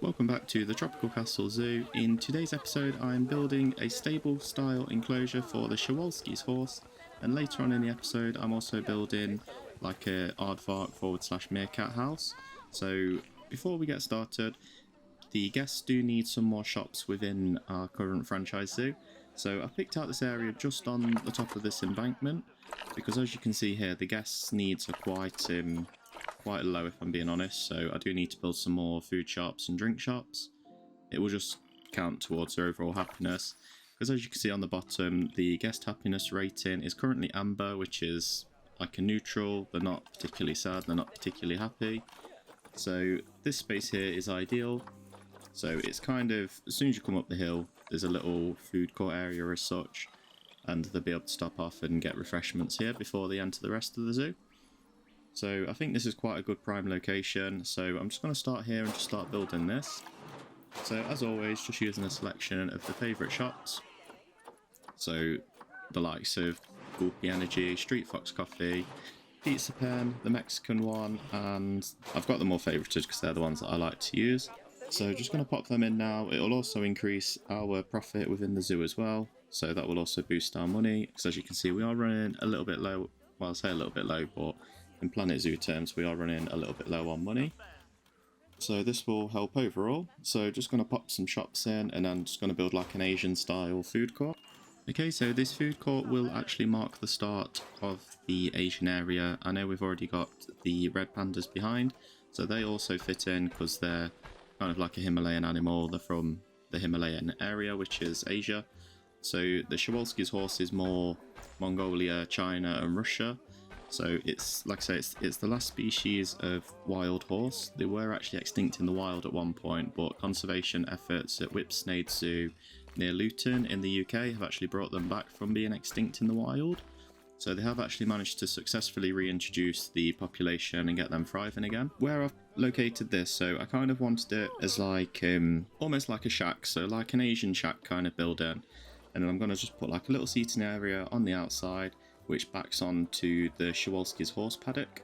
Welcome back to the Tropical Castle Zoo. In today's episode I'm building a stable style enclosure for the Przewalski's horse, and later on in the episode I'm also building like a aardvark / meerkat house. So before we get started, the guests do need some more shops within our current franchise zoo. So I picked out this area just on the top of this embankment because, as you can see here, the guests' needs are quite low, if I'm being honest. So I do need to build some more food shops and drink shops. It will just count towards their overall happiness, because as you can see on the bottom, the guest happiness rating is currently amber, which is like a neutral. They're not particularly sad, they're not particularly happy. So this space here is ideal. So it's kind of, as soon as you come up the hill, there's a little food court area as such, and they'll be able to stop off and get refreshments here before they enter the rest of the zoo. So I think this is quite a good prime location, so I'm just going to start here and just start building this. So as always, just using a selection of the favourite shops. So the likes of Gulpy Energy, Street Fox Coffee, Pizza Pen, the Mexican one, and I've got them all favourited because they're the ones that I like to use. So just going to pop them in now. It will also increase our profit within the zoo as well, so that will also boost our money, because as you can see we are running a little bit low. Well, I'll say a little bit low, but in Planet Zoo terms we are running a little bit low on money. So this will help overall. So just going to pop some shops in, and then just going to build like an Asian style food court. Okay, so this food court will actually mark the start of the Asian area. I know we've already got the red pandas behind, so they also fit in because they're kind of like a Himalayan animal. They're from the Himalayan area, which is Asia. So the Przewalski's horse is more Mongolia, China and Russia. So it's, like I say, it's the last species of wild horse. They were actually extinct in the wild at one point, but conservation efforts at Whipsnade Zoo near Luton in the UK have actually brought them back from being extinct in the wild. So they have actually managed to successfully reintroduce the population and get them thriving again. Where I've located this, so I kind of wanted it as like almost like a shack, so like an Asian shack kind of building. And then I'm going to just put like a little seating area on the outside, which backs on to the Przewalski's horse paddock.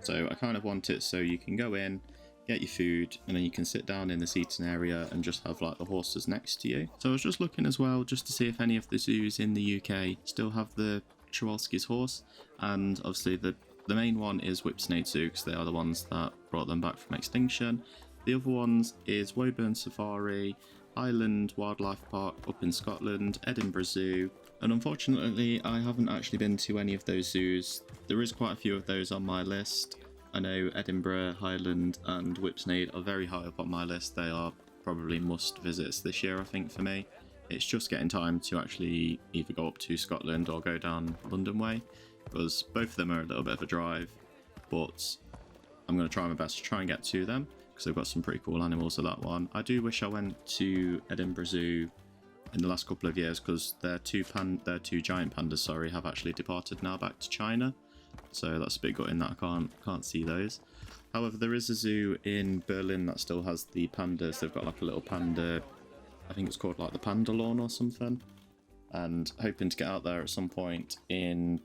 So I kind of want it so you can go in, get your food, and then you can sit down in the seating area and just have like the horses next to you. So I was just looking as well just to see if any of the zoos in the UK still have the Przewalski's horse, and obviously the main one is Whipsnade Zoo because they are the ones that brought them back from extinction. The other ones is Woburn Safari, Highland Wildlife Park up in Scotland, Edinburgh Zoo, and unfortunately I haven't actually been to any of those zoos. There is quite a few of those on my list. I know Edinburgh, Highland and Whipsnade are very high up on my list. They are probably must visits this year, I think, for me. It's just getting time to actually either go up to Scotland or go down London way, because both of them are a little bit of a drive, but I'm going to try my best to try and get to them because they've got some pretty cool animals at that one. I do wish I went to Edinburgh Zoo in the last couple of years because their two giant pandas, have actually departed now back to China. So that's a bit gutting that I can't see those. However, there is a zoo in Berlin that still has the pandas. They've got like a little panda, I think it's called like the Panda Lawn or something, and hoping to get out there at some point in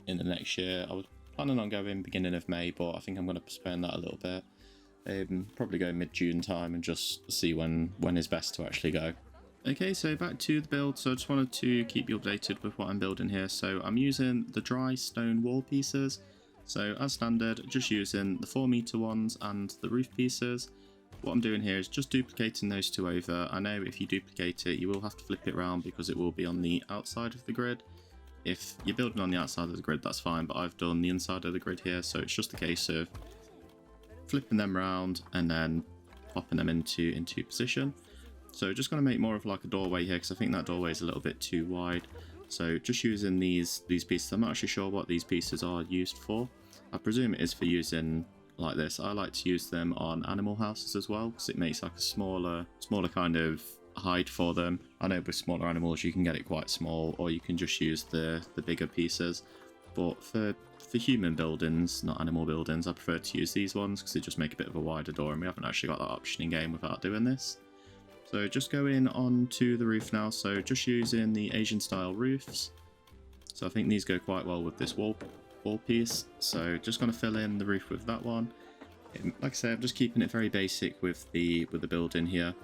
the next year. I was planning on going beginning of May, but I think I'm going to postpone that a little bit. Probably go mid-June time and just see when is best to actually go. Okay, so back to the build. So I just wanted to keep you updated with what I'm building here. So I'm using the dry stone wall pieces. So as standard, just using the 4-meter ones and the roof pieces. What I'm doing here is just duplicating those two over. I know if you duplicate it, you will have to flip it around because it will be on the outside of the grid. If you're building on the outside of the grid, that's fine, but I've done the inside of the grid here, so it's just a case of flipping them around and then popping them into position. So just going to make more of like a doorway here because I think that doorway is a little bit too wide. So just using these pieces. I'm not actually sure what these pieces are used for. I presume it is for using like this. I like to use them on animal houses as well because it makes like a smaller kind of hide for them. I know with smaller animals you can get it quite small, or you can just use the bigger pieces. But for human buildings, not animal buildings, I prefer to use these ones because they just make a bit of a wider door, and we haven't actually got that option in game without doing this. So just going on to the roof now, so just using the Asian style roofs. So I think these go quite well with this wall piece. So just going to fill in the roof with that one. Like I say, I'm just keeping it very basic with the building here.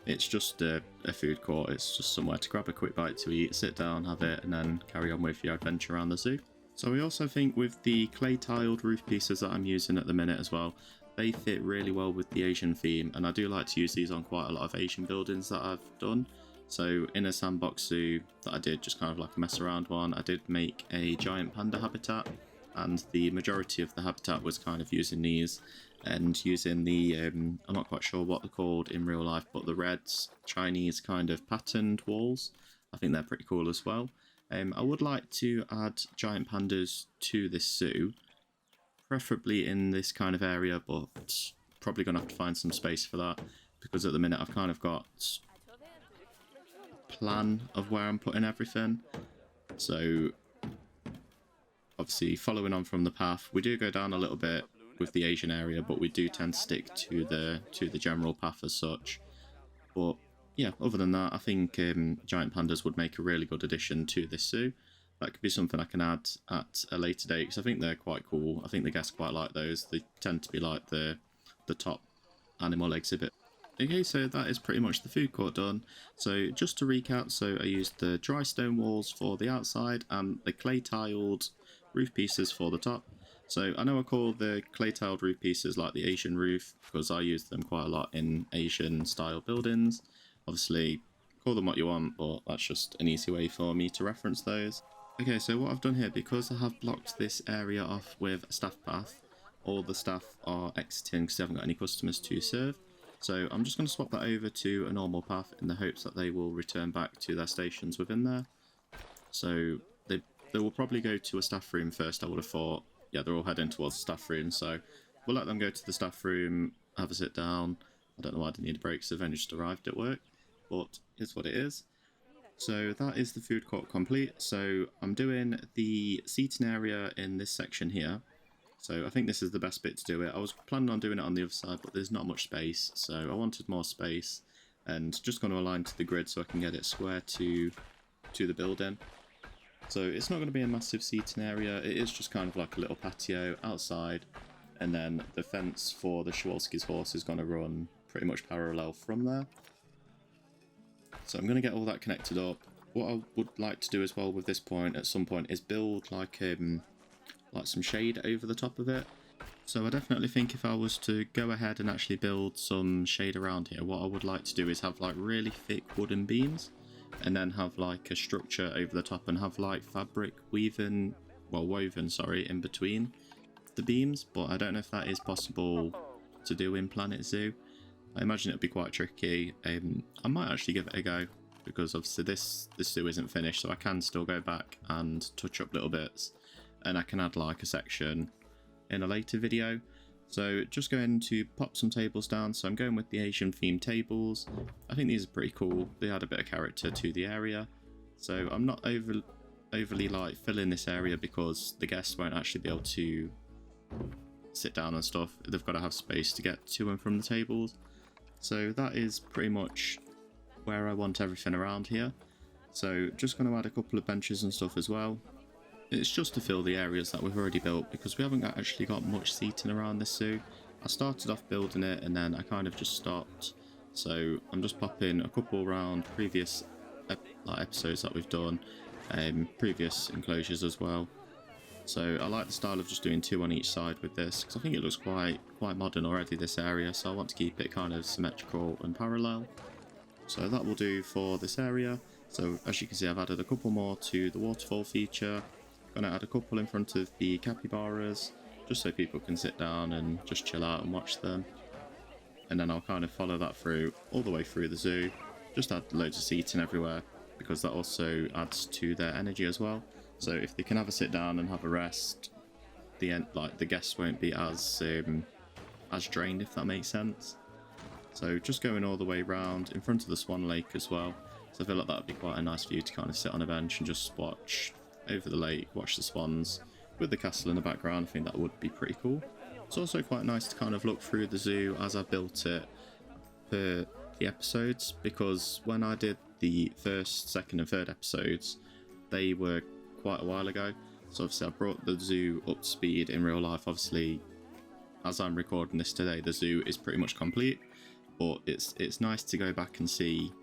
It's just a food court. It's just somewhere to grab a quick bite to eat, sit down, have it, and then carry on with your adventure around the zoo. So we also think with the clay tiled roof pieces that I'm using at the minute as well, they fit really well with the Asian theme, and I do like to use these on quite a lot of Asian buildings that I've done. So in a sandbox zoo that I did, just kind of like a mess around one, I did make a giant panda habitat, and the majority of the habitat was kind of using these and using the, I'm not quite sure what they're called in real life, but the red Chinese kind of patterned walls. I think they're pretty cool as well. I would like to add giant pandas to this zoo, preferably in this kind of area, but probably going to have to find some space for that, because at the minute I've kind of got a plan of where I'm putting everything. So obviously following on from the path, we do go down a little bit with the Asian area, but we do tend to stick to the general path as such. But yeah, other than that, I think giant pandas would make a really good addition to this zoo. That could be something I can add at a later date, because I think they're quite cool. I think the guests quite like those. They tend to be like the top animal exhibit. Okay, so that is pretty much the food court done. So just to recap, so I used the dry stone walls for the outside and the clay tiled roof pieces for the top. So I know I call the clay tiled roof pieces like the Asian roof because I use them quite a lot in Asian style buildings. Obviously, call them what you want, but that's just an easy way for me to reference those. Okay, so what I've done here, because I have blocked this area off with a staff path, all the staff are exiting because they haven't got any customers to serve. So I'm just going to swap that over to a normal path in the hopes that they will return back to their stations within there. So they will probably go to a staff room first, I would have thought. Yeah, they're all heading towards the staff room, so we'll let them go to the staff room, have a sit down. I don't know why I didn't need a break, because they've only just arrived at work, but it's what it is. So that is the food court complete. So I'm doing the seating area in this section here. So I think this is the best bit to do it. I was planning on doing it on the other side, but there's not much space, so I wanted more space, and just going to align to the grid so I can get it square to the building. So it's not going to be a massive seating area, it is just kind of like a little patio outside, and then the fence for the Przewalski's horse is going to run pretty much parallel from there. So I'm going to get all that connected up. What I would like to do as well with this point at some point is build like some shade over the top of it. So I definitely think if I was to go ahead and actually build some shade around here, what I would like to do is have like really thick wooden beams, and then have like a structure over the top and have like fabric woven in between the beams, but I don't know if that is possible to do in Planet Zoo. I imagine it'd be quite tricky. I might actually give it a go, because obviously this zoo isn't finished, so I can still go back and touch up little bits, and I can add like a section in a later video. So just going to pop some tables down. So I'm going with the Asian themed tables. I think these are pretty cool. They add a bit of character to the area. So I'm not overly like filling this area, because the guests won't actually be able to sit down and stuff. They've got to have space to get to and from the tables. So that is pretty much where I want everything around here. So just going to add a couple of benches and stuff as well. It's just to fill the areas that we've already built, because we haven't actually got much seating around this zoo. I started off building it and then I kind of just stopped. So I'm just popping a couple around previous episodes that we've done, previous enclosures as well. So I like the style of just doing two on each side with this, because I think it looks quite modern already, this area, so I want to keep it kind of symmetrical and parallel. So that will do for this area. So as you can see, I've added a couple more to the waterfall feature. Going to add a couple in front of the capybaras, just so people can sit down and just chill out and watch them. And then I'll kind of follow that through all the way through the zoo. Just add loads of seating everywhere, because that also adds to their energy as well. So if they can have a sit down and have a rest, the guests won't be as drained, if that makes sense. So just going all the way around in front of the Swan Lake as well. So I feel like that would be quite a nice view to kind of sit on a bench and just watch over the lake, watch the swans with the castle in the background. I think that would be pretty cool. It's also quite nice to kind of look through the zoo as I built it for the episodes, because when I did the first, second and third episodes, they were quite a while ago. So obviously I brought the zoo up to speed in real life. Obviously as I'm recording this today, the zoo is pretty much complete, but it's nice to go back and see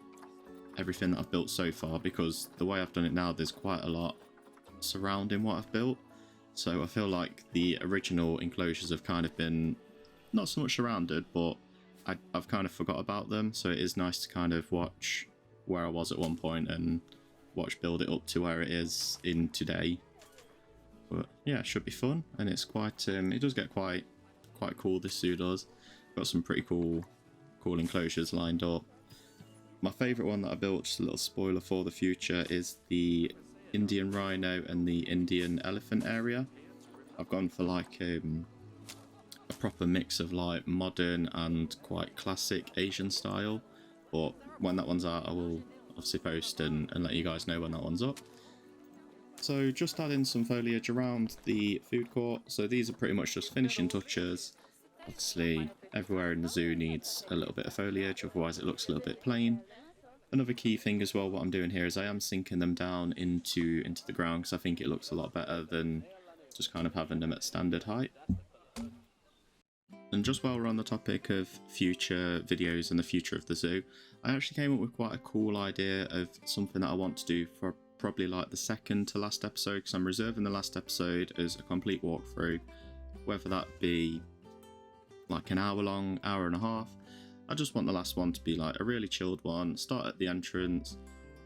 everything that I've built so far, because the way I've done it now, there's quite a lot surrounding what I've built. So I feel like the original enclosures have kind of been not so much surrounded, but I've kind of forgot about them. So it is nice to kind of watch where I was at one point and watch build it up to where it is in today. But yeah, it should be fun, and it's quite it does get quite cool, this zoo does. Got some pretty cool enclosures lined up. My favourite one that I built, just a little spoiler for the future, is the Indian rhino and the Indian elephant area. I've gone for like a proper mix of like modern and quite classic Asian style, but when that one's out I will obviously post and let you guys know when that one's up. So just adding some foliage around the food court. So these are pretty much just finishing touches. Obviously everywhere in the zoo needs a little bit of foliage, otherwise it looks a little bit plain. Another key thing as well, what I'm doing here is I am sinking them down into the ground, because I think it looks a lot better than just kind of having them at standard height. And just while we're on the topic of future videos and the future of the zoo, I actually came up with quite a cool idea of something that I want to do for probably like the second to last episode, because I'm reserving the last episode as a complete walkthrough, whether that be like an hour long, hour and a half. I just want the last one to be like a really chilled one, start at the entrance,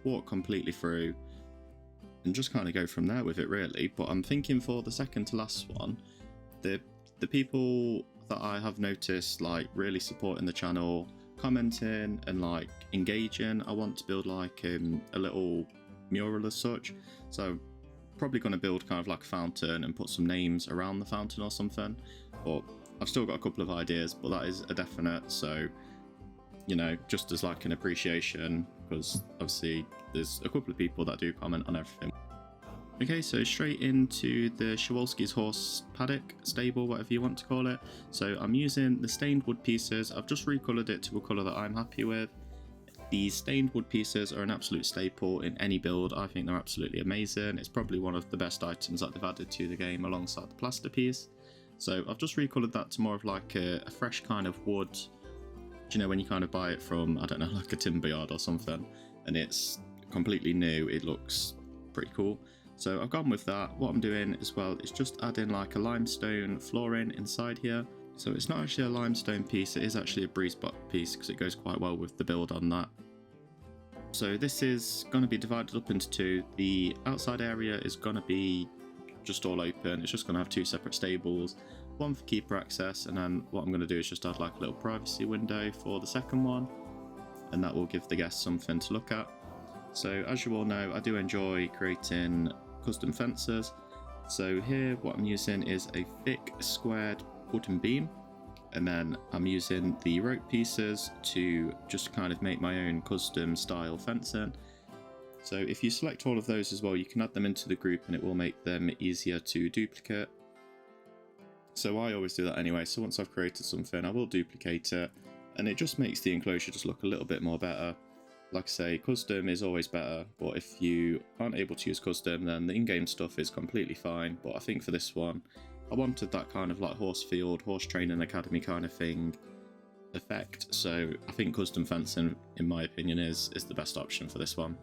walk completely through, and just kind of go from there with it really. But I'm thinking for the second to last one, the people that I have noticed like really supporting the channel, commenting and like engaging, I want to build like a little mural as such. So probably going to build kind of like a fountain and put some names around the fountain or something, but I've still got a couple of ideas, but that is a definite. So, you know, just as like an appreciation, because obviously there's a couple of people that do comment on everything. Okay, so straight into the Przewalski's horse paddock, stable, whatever you want to call it. So I'm using the stained wood pieces. I've just recolored it to a colour that I'm happy with. These stained wood pieces are an absolute staple in any build. I think they're absolutely amazing. It's probably one of the best items that they've added to the game alongside the plaster piece. So I've just recolored that to more of like a fresh kind of wood. Do you know when you kind of buy it from, I don't know, like a timber yard or something, and it's completely new, it looks pretty cool. So I've gone with that. What I'm doing as well is just adding like a limestone flooring inside here. So it's not actually a limestone piece, it is actually a breeze block piece, because it goes quite well with the build on that. So this is going to be divided up into two. The outside area is going to be just all open. It's just going to have two separate stables, one for keeper access, and then what I'm going to do is just add like a little privacy window for the second one, and that will give the guests something to look at. So as you all know, I do enjoy creating custom fences. So here what I'm using is a thick squared wooden beam, and then I'm using the rope pieces to just kind of make my own custom style fencing. So if you select all of those as well, you can add them into the group and it will make them easier to duplicate. So I always do that anyway, so once I've created something I will duplicate it, and it just makes the enclosure just look a little bit more better. Like I say, custom is always better, but if you aren't able to use custom then the in-game stuff is completely fine. But I think for this one I wanted that kind of like horse field, horse training academy kind of thing effect, so I think custom fencing in my opinion is the best option for this one.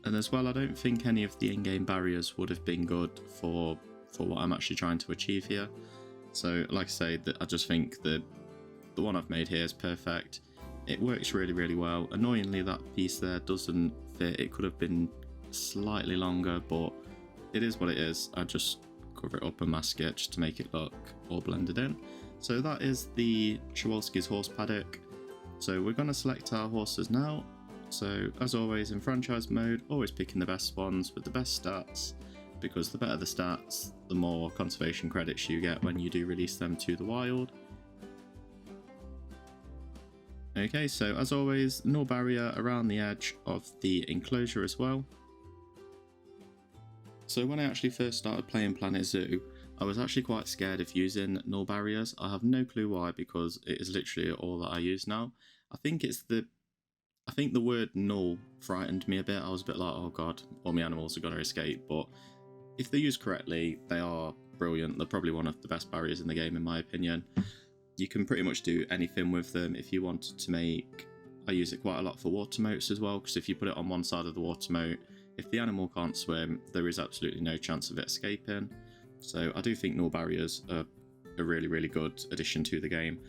And as well, I don't think any of the in-game barriers would have been good for what I'm actually trying to achieve here. So like I say, I just think the one I've made here is perfect. It works really, really well. Annoyingly, that piece there doesn't fit. It could have been slightly longer, but it is what it is. I just cover it up and mask it just to make it look all blended in. So that is the Przewalski's horse paddock. So we're going to select our horses now. So as always in franchise mode, always picking the best ones with the best stats, because the better the stats, the more conservation credits you get when you do release them to the wild. Okay, so as always, null barrier around the edge of the enclosure as well. So when I actually first started playing Planet Zoo, I was actually quite scared of using null barriers. I have no clue why, because it is literally all that I use now. I think the word null frightened me a bit. I was a bit like, oh god, all my animals are going to escape. But if they're used correctly, they are brilliant. They're probably one of the best barriers in the game in my opinion. You can pretty much do anything with them. If you wanted to make, I use it quite a lot for water moats as well, because if you put it on one side of the water moat, if the animal can't swim, there is absolutely no chance of it escaping. So I do think null barriers are a really, really good addition to the game.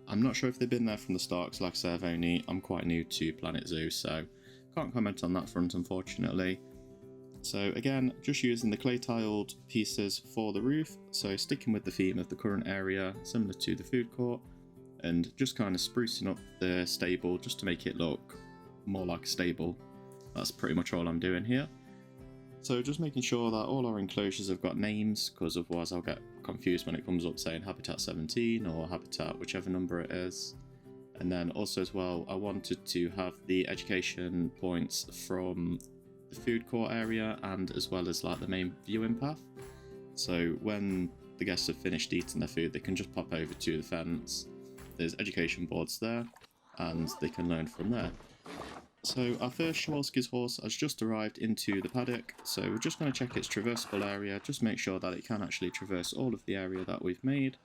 I'm not sure if they've been there from the start, because like I say, I'm quite new to Planet Zoo, so can't comment on that front unfortunately. So again, just using the clay tiled pieces for the roof, so sticking with the theme of the current area, similar to the food court, and just kind of sprucing up the stable just to make it look more like a stable. That's pretty much all I'm doing here. So just making sure that all our enclosures have got names, because otherwise I'll get confused when it comes up saying Habitat 17 or Habitat whichever number it is. And then also as well, I wanted to have the education points from the food court area and as well as like the main viewing path. So when the guests have finished eating their food, they can just pop over to the fence. There's education boards there and they can learn from there. So our first Przewalski's horse has just arrived into the paddock, so we're just going to check its traversable area, just make sure that it can actually traverse all of the area that we've made.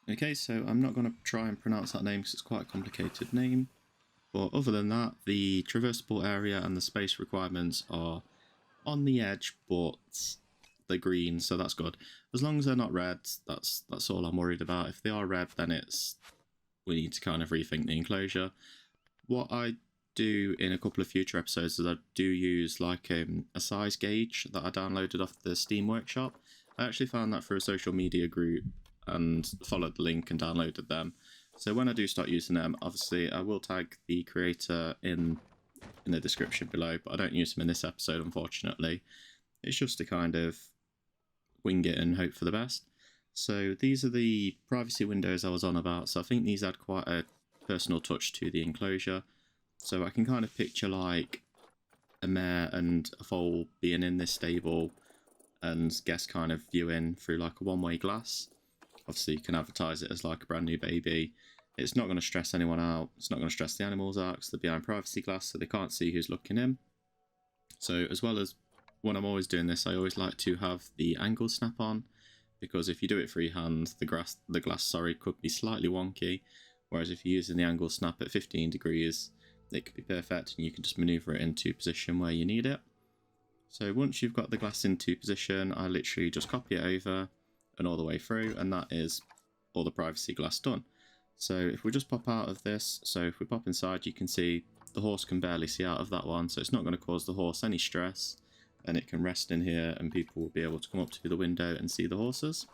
Okay, so I'm not going to try and pronounce that name because it's quite a complicated name, but other than that, the traversable area and the space requirements are on the edge, but they're green, so that's good. As long as they're not red, that's all I'm worried about. If they are red, then we need to kind of rethink the enclosure. What I do in a couple of future episodes is I do use like a size gauge that I downloaded off the Steam Workshop. I actually found that through a social media group and followed the link and downloaded them. So when I do start using them, obviously I will tag the creator in the description below, but I don't use them in this episode unfortunately. It's just to kind of wing it and hope for the best. So these are the privacy windows I was on about, so I think these add quite a personal touch to the enclosure. So I can kind of picture like a mare and a foal being in this stable and guests kind of viewing through like a one-way glass. Obviously you can advertise it as like a brand new baby. It's not going to stress anyone out, it's not going to stress the animals out because they're behind privacy glass so they can't see who's looking in. So as well as when I'm always doing this, I always like to have the angle snap on, because if you do it freehand, the glass could be slightly wonky. Whereas if you're using the angle snap at 15 degrees, it could be perfect and you can just maneuver it into position where you need it. So once you've got the glass into position, I literally just copy it over and all the way through, and that is all the privacy glass done. So if we just pop out of this, so if we pop inside, you can see the horse can barely see out of that one, so it's not going to cause the horse any stress, and it can rest in here and people will be able to come up to the window and see the horses.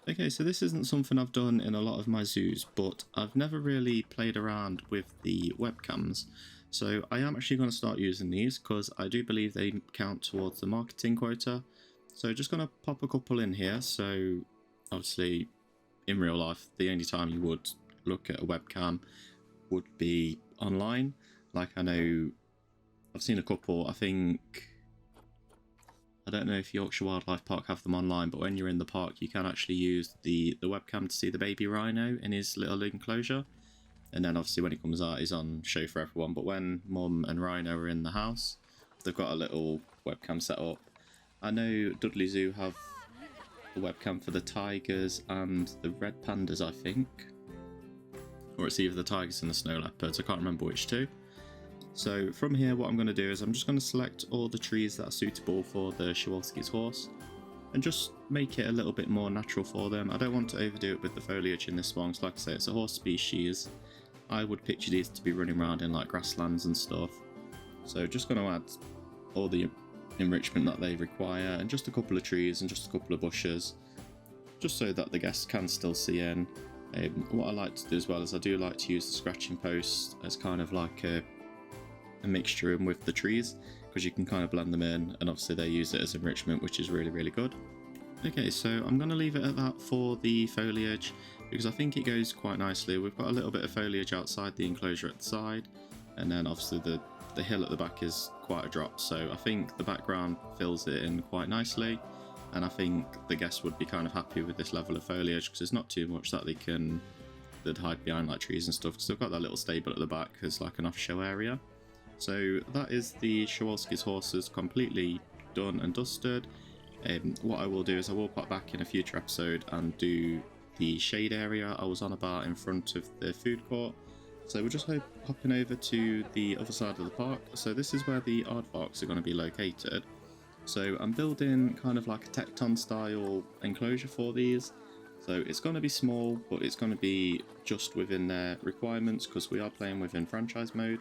Okay, so this isn't something I've done in a lot of my zoos, but I've never really played around with the webcams. So I am actually going to start using these because I do believe they count towards the marketing quota. So just going to pop a couple in here. So obviously in real life, the only time you would look at a webcam would be online. Like I know I've seen a couple, I don't know if Yorkshire Wildlife Park have them online, but when you're in the park you can actually use the webcam to see the baby rhino in his little enclosure. And then obviously when he comes out he's on show for everyone, but when Mum and Rhino are in the house, they've got a little webcam set up. I know Dudley Zoo have the webcam for the tigers and the red pandas, I think. Or it's either the tigers and the snow leopards, I can't remember which two. So from here what I'm going to do is I'm just going to select all the trees that are suitable for the Przewalski's horse and just make it a little bit more natural for them. I don't want to overdo it with the foliage in this one, because like I say, it's a horse species. I would picture these to be running around in like grasslands and stuff. So just going to add all the enrichment that they require and just a couple of trees and just a couple of bushes, just so that the guests can still see in. What I like to do as well is I do like to use the scratching posts as kind of like a mixture in with the trees, because you can kind of blend them in, and obviously they use it as enrichment, which is really, really good. Okay, so I'm going to leave it at that for the foliage, because I think it goes quite nicely. We've got a little bit of foliage outside the enclosure at the side, and then obviously the hill at the back is quite a drop, so I think the background fills it in quite nicely, and I think the guests would be kind of happy with this level of foliage, because there's not too much that they'd hide behind like trees and stuff, because they've got that little stable at the back as like an off-show area. So that is the Przewalski's horses completely done and dusted. What I will do is I will pop back in a future episode and do the shade area I was on about in front of the food court. So we're just hopping over to the other side of the park. So this is where the aardvarks are going to be located. So I'm building kind of like a Tecton style enclosure for these. So it's going to be small, but it's going to be just within their requirements because we are playing within franchise mode.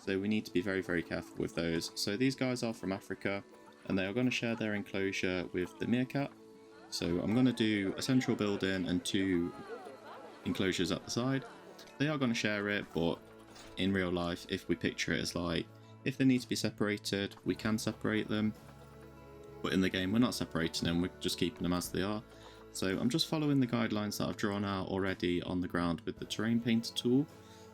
So we need to be very, very careful with those. So these guys are from Africa and they are going to share their enclosure with the meerkat. So I'm going to do a central building and 2 enclosures at the side. They are going to share it, but in real life, if we picture it as like, if they need to be separated, we can separate them. But in the game, we're not separating them, we're just keeping them as they are. So I'm just following the guidelines that I've drawn out already on the ground with the terrain painter tool.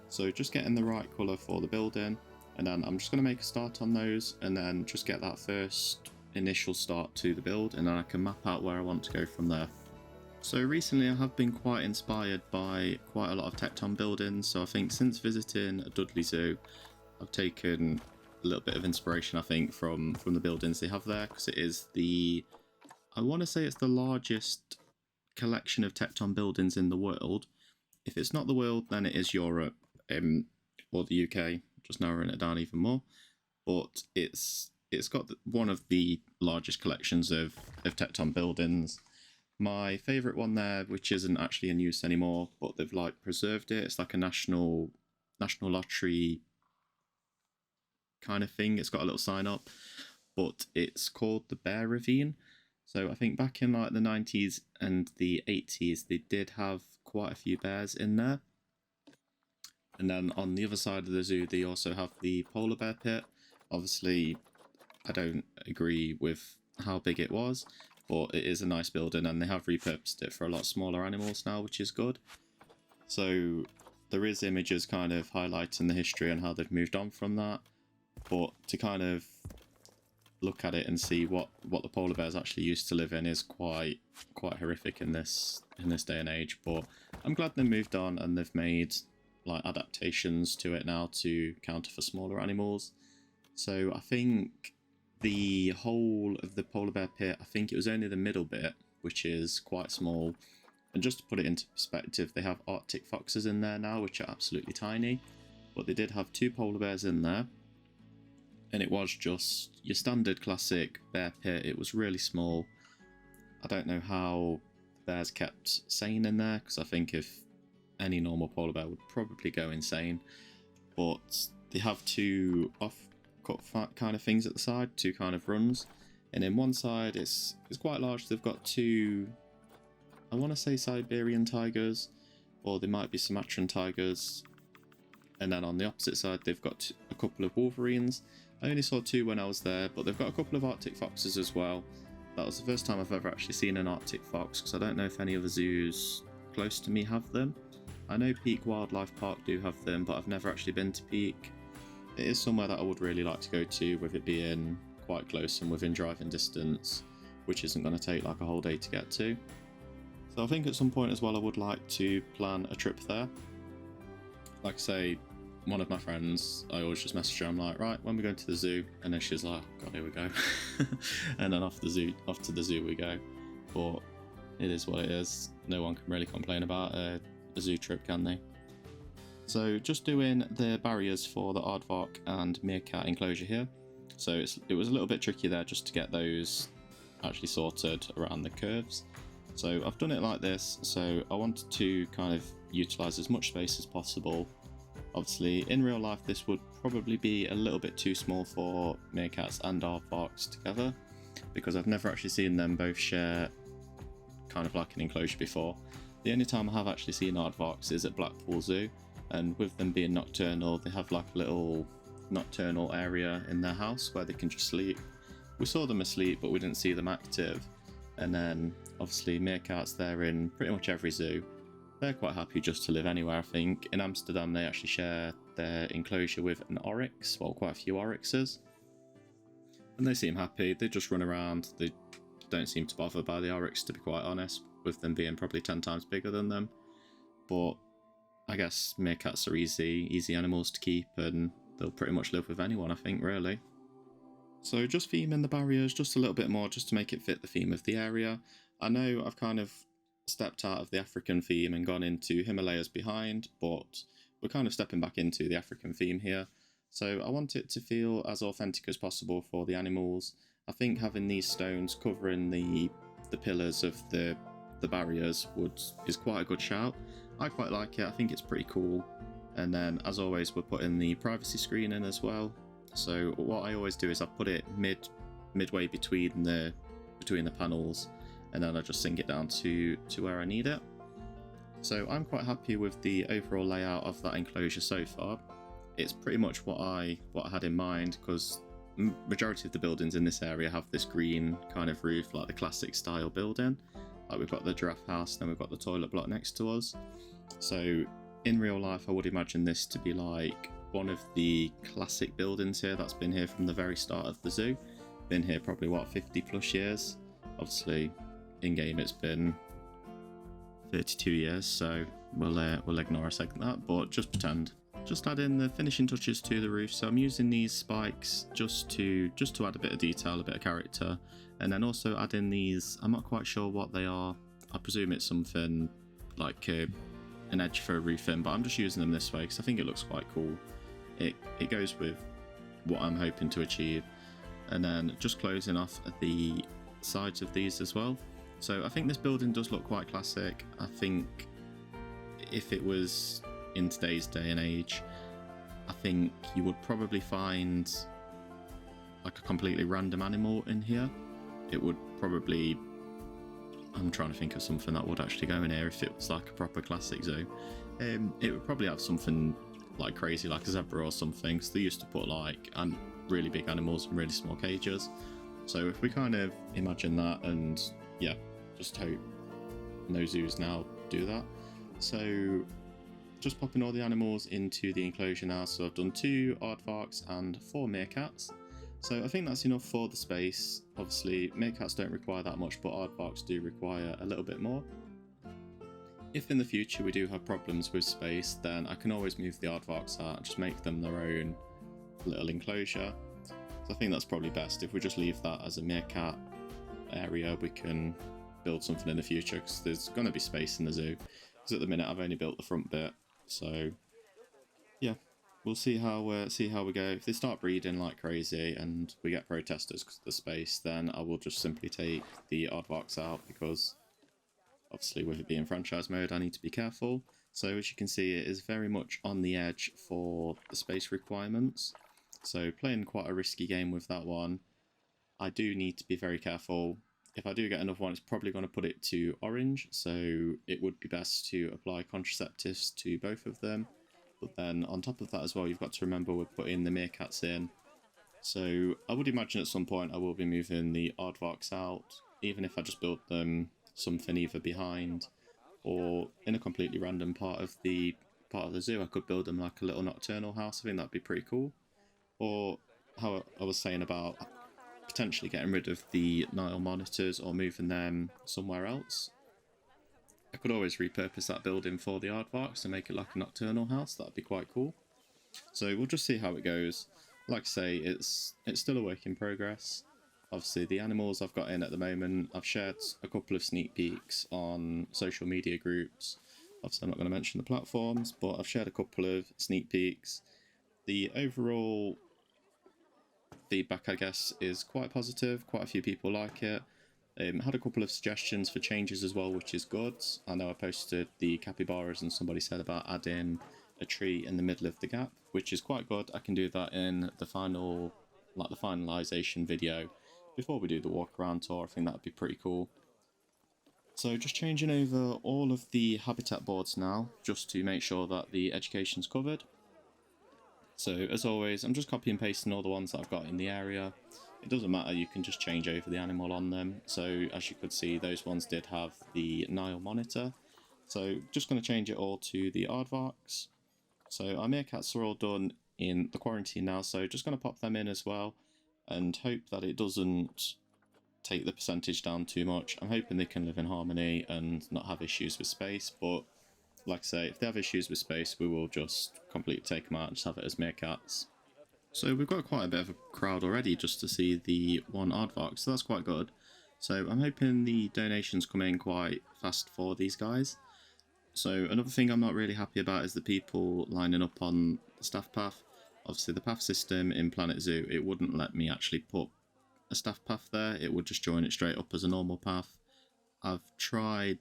So just getting the right colour for the building, and then I'm just going to make a start on those, and then just get that first initial start to the build, and then I can map out where I want to go from there. So recently I have been quite inspired by quite a lot of Tecton buildings, so I think since visiting Dudley Zoo, I've taken a little bit of inspiration, I think, from the buildings they have there, because it is I want to say it's the largest collection of Tecton buildings in the world. If it's not the world, then it is Europe, or the UK, just narrowing it down even more. But it's got one of the largest collections of Tecton buildings. My favourite one there, which isn't actually in use anymore, but they've like preserved it. It's like a national lottery kind of thing. It's got a little sign up, but it's called the Bear Ravine. So I think back in like the 90s and the 80s, they did have quite a few bears in there. And then on the other side of the zoo, they also have the polar bear pit. Obviously, I don't agree with how big it was, but it is a nice building and they have repurposed it for a lot smaller animals now, which is good. So there is images kind of highlighting the history and how they've moved on from that, but to kind of look at it and see what the polar bears actually used to live in is quite horrific in this day and age. But I'm glad they moved on and they've made like adaptations to it now to counter for smaller animals. So I think the whole of the polar bear pit, I think it was only the middle bit, which is quite small. And just to put it into perspective, they have Arctic foxes in there now, which are absolutely tiny. But they did have 2 polar bears in there. And it was just your standard classic bear pit. It was really small. I don't know how the bears kept sane in there, because I think if any normal polar bear would probably go insane. But they have 2 off-cut kind of things at the side, 2 kind of runs. And in one side it's quite large. They've got 2, I want to say Siberian tigers, or they might be Sumatran tigers. And then on the opposite side they've got a couple of wolverines. I only saw 2 when I was there, but they've got a couple of Arctic foxes as well. That was the first time I've ever actually seen an Arctic fox, because I don't know if any other zoos close to me have them. I know Peak Wildlife Park do have them, but I've never actually been to Peak. It is somewhere that I would really like to go to, with it being quite close and within driving distance, which isn't going to take like a whole day to get to. So I think at some point as well I would like to plan a trip there. Like I say, one of my friends, I always just message her, I'm like, right, when we go to the zoo? And then she's like, oh god, here we go. And then off to the zoo we go. But it is what it is. No one can really complain about a zoo trip, can they? So just doing the barriers for the aardvark and meerkat enclosure here. So it was a little bit tricky there just to get those actually sorted around the curves. So I've done it like this, so I wanted to kind of utilise as much space as possible. Obviously in real life this would probably be a little bit too small for meerkats and aardvarks together, because I've never actually seen them both share kind of like an enclosure before. The only time I have actually seen aardvarks is at Blackpool Zoo, and with them being nocturnal they have like a little nocturnal area in their house where they can just sleep. We saw them asleep but we didn't see them active. And then obviously meerkats, they're in pretty much every zoo. They're quite happy just to live anywhere, I think. In Amsterdam they actually share their enclosure with an oryx, well, quite a few oryxes. And they seem happy, they just run around, they don't seem to bother by the oryx, to be quite honest, with them being probably 10 times bigger than them. But I guess meerkats are easy animals to keep, and they'll pretty much live with anyone, I think, really. So just theming the barriers just a little bit more just to make it fit the theme of the area. I know I've kind of stepped out of the African theme and gone into Himalayas behind, but we're kind of stepping back into the African theme here. So I want it to feel as authentic as possible for the animals. I think having these stones covering the pillars of the barriers is quite a good shout. I quite like it, I think it's pretty cool. And then as always we're putting the privacy screen in as well. So what I always do is I put it midway between the panels, and then I just sink it down to where I need it. So I'm quite happy with the overall layout of that enclosure so far. It's pretty much what I had in mind, because majority of the buildings in this area have this green kind of roof, like the classic style building. Like we've got the giraffe house, then we've got the toilet block next to us. So in real life I would imagine this to be like one of the classic buildings here that's been here from the very start of the zoo. Been here probably, what, 50 plus years? Obviously in game it's been 32 years, so we'll ignore a second that, but just pretend. Just add in the finishing touches to the roof. So I'm using these spikes just to add a bit of detail, a bit of character, and then also add in these, I'm not quite sure what they are. I presume it's something like an edge for a roof in, but I'm just using them this way because I think it looks quite cool. It goes with what I'm hoping to achieve. And then just closing off the sides of these as well. So I think this building does look quite classic. I think if it was in today's day and age, I think you would probably find like a completely random animal in here. It would probably, I'm trying to think of something that would actually go in here if it was like a proper classic zoo. It would probably have something like crazy, like a zebra or something, because they used to put like really big animals in really small cages. So if we kind of imagine that, and yeah, just hope no zoos now do that. So just popping all the animals into the enclosure now. So I've done 2 aardvarks and 4 meerkats. So I think that's enough for the space. Obviously meerkats don't require that much, but aardvarks do require a little bit more. If in the future we do have problems with space, then I can always move the aardvarks out and just make them their own little enclosure. So I think that's probably best. If we just leave that as a meerkat area, we can build something in the future, because there's going to be space in the zoo. Because at the minute I've only built the front bit. So yeah, we'll see how we go. If they start breeding like crazy and we get protesters because of the space, then I will just simply take the aardvarks out, because obviously with it being franchise mode I need to be careful. So as you can see, it is very much on the edge for the space requirements. So playing quite a risky game with that one. I do need to be very careful. If I do get another one, it's probably going to put it to orange, so it would be best to apply contraceptives to both of them. But then on top of that as well, you've got to remember we're putting the meerkats in. So I would imagine at some point I will be moving the aardvarks out, even if I just build them something either behind or in a completely random part of the zoo. I could build them like a little nocturnal house. I think that'd be pretty cool. Or how I was saying about potentially getting rid of the Nile monitors or moving them somewhere else. I could always repurpose that building for the aardvarks and make it like a nocturnal house. That'd be quite cool. So we'll just see how it goes. Like I say, it's still a work in progress. Obviously the animals I've got in at the moment, I've shared a couple of sneak peeks on social media groups. Obviously I'm not going to mention the platforms, but I've shared a couple of sneak peeks. The overall feedback, I guess, is quite positive. Quite a few people like it. Had a couple of suggestions for changes as well, which is good. I know I posted the capybaras and somebody said about adding a tree in the middle of the gap, which is quite good. I can do that in the final, like the finalization video before we do the walk around tour. I think that would be pretty cool. So just changing over all of the habitat boards now, just to make sure that the education's covered. So as always, I'm just copy and pasting all the ones that I've got in the area. It doesn't matter, you can just change over the animal on them. So as you could see, those ones did have the Nile monitor. So just going to change it all to the aardvarks. So our meerkats are all done in the quarantine now, so just going to pop them in as well and hope that it doesn't take the percentage down too much. I'm hoping they can live in harmony and not have issues with space, but like I say, if they have issues with space, we will just completely take them out and just have it as meerkats. So we've got quite a bit of a crowd already just to see the one aardvark, so that's quite good. So I'm hoping the donations come in quite fast for these guys. So another thing I'm not really happy about is the people lining up on the staff path. Obviously the path system in Planet Zoo, it wouldn't let me actually put a staff path there, it would just join it straight up as a normal path. I've tried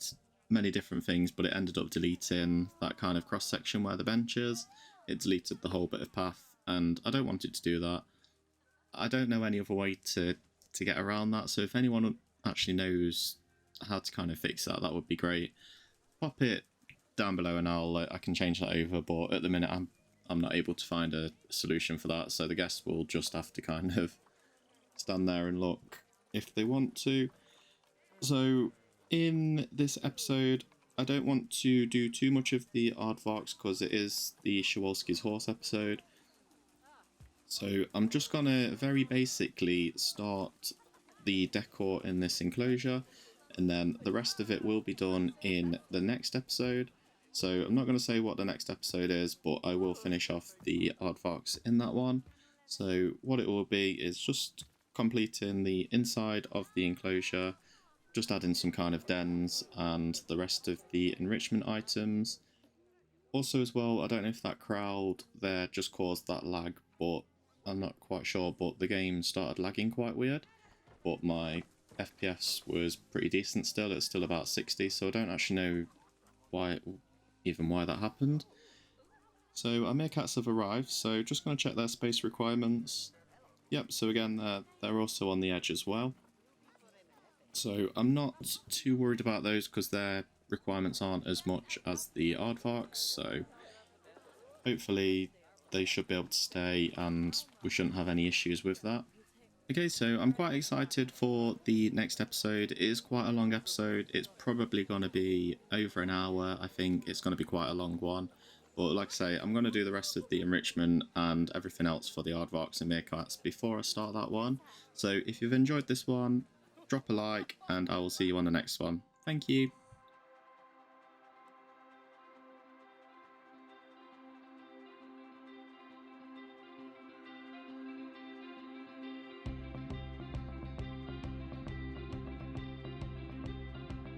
many different things, but it ended up deleting that kind of cross section where the bench is. It deleted the whole bit of path, and I don't want it to do that. I don't know any other way to get around that, so if anyone actually knows how to kind of fix that, that would be great. Pop it down below and I can change that over, but at the minute I'm not able to find a solution for that, so the guests will just have to kind of stand there and look if they want to. So in this episode, I don't want to do too much of the aardvarks because it is the Przewalski's horse episode. So I'm just gonna very basically start the decor in this enclosure, and then the rest of it will be done in the next episode. So I'm not going to say what the next episode is, but I will finish off the aardvarks in that one. So what it will be is just completing the inside of the enclosure, just adding some kind of dens and the rest of the enrichment items. Also as well, I don't know if that crowd there just caused that lag, but I'm not quite sure, but the game started lagging quite weird. But my FPS was pretty decent still, it's still about 60, so I don't actually know why that happened. So our meerkats have arrived, so just going to check their space requirements. Yep, so again they're also on the edge as well. So I'm not too worried about those because their requirements aren't as much as the aardvarks, so hopefully they should be able to stay and we shouldn't have any issues with that. Okay, so I'm quite excited for the next episode. It is quite a long episode. It's probably going to be over an hour. I think it's going to be quite a long one. But like I say, I'm going to do the rest of the enrichment and everything else for the aardvarks and meerkats before I start that one. So if you've enjoyed this one, drop a like and I will see you on the next one. Thank you.